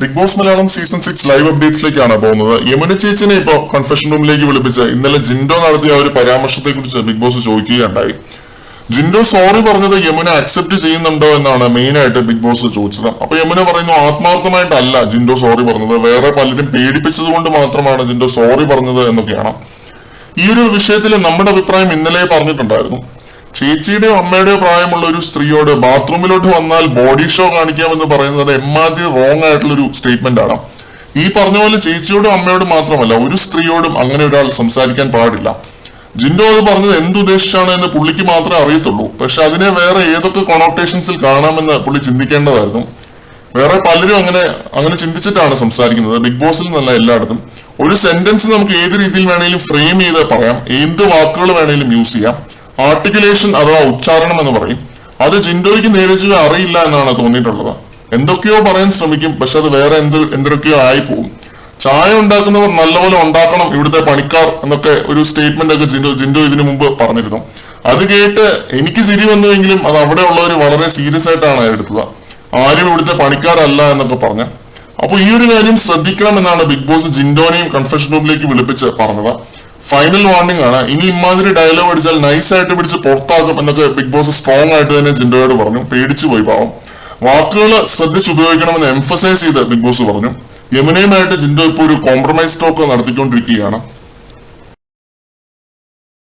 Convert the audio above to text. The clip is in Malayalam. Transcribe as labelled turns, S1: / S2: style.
S1: Big boss Malayalam season 6 live അപ്ഡേറ്റ്സിലേക്കാണ് പോകുന്നത്. യമുന ചേച്ചിനെ ഇപ്പോ കൺഫെഷൻ റൂമിലേക്ക് വിളിപ്പിച്ച് ഇന്നലെ ജിൻഡോ നടത്തിയ ഒരു പരാമർശത്തെ കുറിച്ച് ബിഗ് ബോസ് ചോദിക്കുകയുണ്ടായി. ജിൻഡോ സോറി പറഞ്ഞത് യമുന അക്സെപ്റ്റ് ചെയ്യുന്നുണ്ടോ എന്നാണ് മെയിൻ ആയിട്ട് ബിഗ് ബോസ് ചോദിച്ചത്. അപ്പൊ യമുന പറയുന്നു, ആത്മാർത്ഥമായിട്ടല്ല ജിൻഡോ സോറി പറഞ്ഞത്, വേറെ പലരും പേടിപ്പിച്ചത് കൊണ്ട് മാത്രമാണ് ജിൻഡോ സോറി പറഞ്ഞത് എന്നൊക്കെയാണ്. ഈ ഒരു വിഷയത്തിൽ നമ്മുടെ അഭിപ്രായം ഇന്നലെ പറഞ്ഞിട്ടുണ്ടായിരുന്നു. ചേച്ചിയുടെയോ അമ്മയുടെയോ പ്രായമുള്ള ഒരു സ്ത്രീയോട് ബാത്റൂമിലോട്ട് വന്നാൽ ബോഡി ഷോ കാണിക്കാമെന്ന് പറയുന്നത് എമ്മാതിരി റോങ് ആയിട്ടുള്ളൊരു സ്റ്റേറ്റ്മെന്റ് ആണ്. ഈ പറഞ്ഞ പോലെ ചേച്ചിയോടും അമ്മയോടും മാത്രമല്ല, ഒരു സ്ത്രീയോടും അങ്ങനെ ഒരാൾ സംസാരിക്കാൻ പാടില്ല. ജിൻഡോ അത് പറഞ്ഞത് എന്തുദ്ദേശിച്ചാണ് എന്ന് പുള്ളിക്ക് മാത്രമേ അറിയത്തുള്ളൂ. പക്ഷെ അതിനെ വേറെ ഏതൊക്കെ കൊണോട്ടേഷൻസിൽ കാണാമെന്ന് പുള്ളി ചിന്തിക്കേണ്ടതായിരുന്നു. വേറെ പലരും അങ്ങനെ ചിന്തിച്ചിട്ടാണ് സംസാരിക്കുന്നത്. ബിഗ് ബോസിൽ നിന്നല്ല, എല്ലായിടത്തും ഒരു സെന്റൻസ് നമുക്ക് ഏത് രീതിയിൽ വേണമെങ്കിലും ഫ്രെയിം ചെയ്ത് പറയാം, എന്ത് വാക്കുകൾ വേണമെങ്കിലും യൂസ് ചെയ്യാം. ആർട്ടിക്കുലേഷൻ അഥവാ ഉച്ചാരണം എന്ന് പറയും. അത് ജിൻഡോയ്ക്ക് നേരെ അറിയില്ല എന്നാണ് തോന്നിയിട്ടുള്ളത്. എന്തൊക്കെയോ പറയാൻ ശ്രമിക്കും, പക്ഷെ അത് വേറെ എന്തൊക്കെയോ ആയി പോകും. ചായ ഉണ്ടാക്കുന്നവർ നല്ലപോലെ ഉണ്ടാക്കണം, ഇവിടുത്തെ പണിക്കാർ എന്നൊക്കെ ഒരു സ്റ്റേറ്റ്മെന്റ് ഒക്കെ ജിൻഡോ ഇതിനു മുമ്പ് പറഞ്ഞിരുന്നു. അത് കേട്ട് എനിക്ക് ചിരി വന്നുവെങ്കിലും അത് അവിടെ ഉള്ളവർ വളരെ സീരിയസ് ആയിട്ടാണ് എടുത്തത്. ആരും ഇവിടുത്തെ പണിക്കാരല്ല എന്നൊക്കെ പറഞ്ഞ്. അപ്പൊ ഈ ഒരു കാര്യം ശ്രദ്ധിക്കണം എന്നാണ് ബിഗ് ബോസ് ജിൻഡോനെയും കൺഫെഷൻ റൂമിലേക്ക് വിളിപ്പിച്ച് പറഞ്ഞത്. ഫൈനൽ വാർണിംഗ് ആണ്, ഇനി ഇമാതിരി ഡയലോഗ് അടിച്ചാൽ നൈസായിട്ട് പിടിച്ച് പുറത്താക്കും എന്നൊക്കെ ബിഗ് ബോസ് സ്ട്രോങ് ആയിട്ട് തന്നെ ജിൻഡോയോട് പറഞ്ഞു. പേടിച്ചു പോയി പാവം. വാക്കുകൾ ശ്രദ്ധിച്ച് ഉപയോഗിക്കണമെന്ന് എംഫസൈസ് ചെയ്ത് ബിഗ് ബോസ് പറഞ്ഞു. യമുനയുമായിട്ട് ജിൻഡോ ഇപ്പോൾ ഒരു കോംപ്രമൈസ് ടോക്ക് നടത്തിക്കൊണ്ടിരിക്കുകയാണ്.